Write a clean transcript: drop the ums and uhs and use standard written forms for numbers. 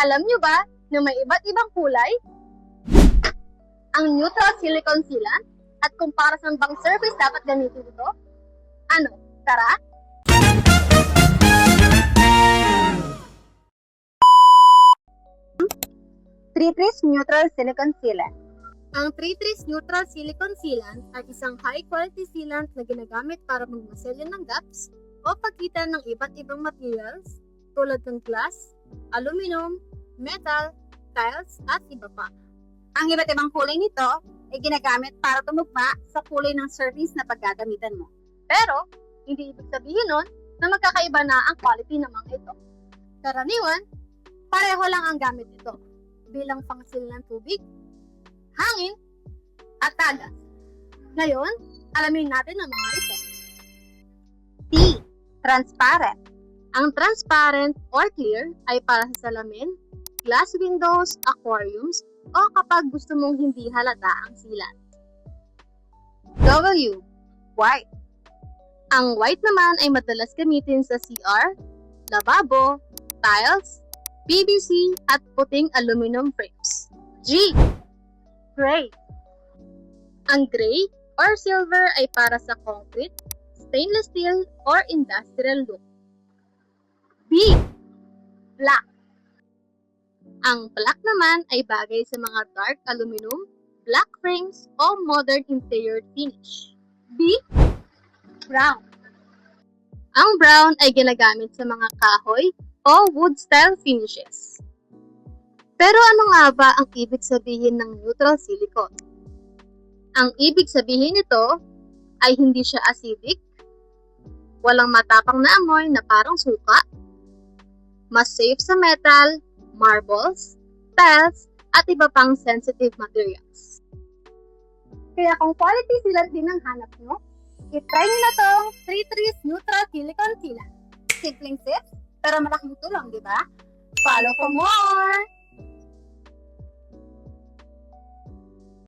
Alam nyo ba na may iba't ibang kulay? Ang neutral silicone sealant? At kung para sa bang surface dapat gamitin ito? Ano? Tara? Tritris Neutral Silicone Sealant. Ang Tritris Neutral Silicone Sealant ay isang high-quality sealant na ginagamit para magmaselyo ng gaps o pagitan ng iba't ibang materials tulad ng glass, aluminum, metal, tiles, at iba pa. Ang iba't ibang kulay nito ay ginagamit para tumugma sa kulay ng surface na paggagamitan mo. Pero, hindi ibig sabihin nun na magkakaiba na ang quality ng mga ito. Karaniwan, pareho lang ang gamit ito bilang pangsil ng tubig, hangin, at tagas. Ngayon, alamin natin ang mga ito. T. Transparent. Ang transparent or clear ay para sa salamin, glass windows, aquariums, o kapag gusto mong hindi halata ang sealant. W. White. Ang white naman ay madalas gamitin sa CR, lababo, tiles, PVC, at puting aluminum frames. G. Gray. Ang gray or silver ay para sa concrete, stainless steel, or industrial look. B. Black. Ang black naman ay bagay sa mga dark aluminum, black frames, o modern interior finish. B. Brown. Ang brown ay ginagamit sa mga kahoy o wood-style finishes. Pero ano nga ba ang ibig sabihin ng neutral silicone? Ang ibig sabihin nito ay hindi siya acidic, walang matapang na amoy na parang suka, mas safe sa metal, marbles, tiles, at iba pang sensitive materials. Kaya kung quality sealant din ang hanap nyo, i-try nyo na tong Tritris Neutral Silicone Sealant. Simpleng tips, pero malaking tulong, di ba? Follow for more!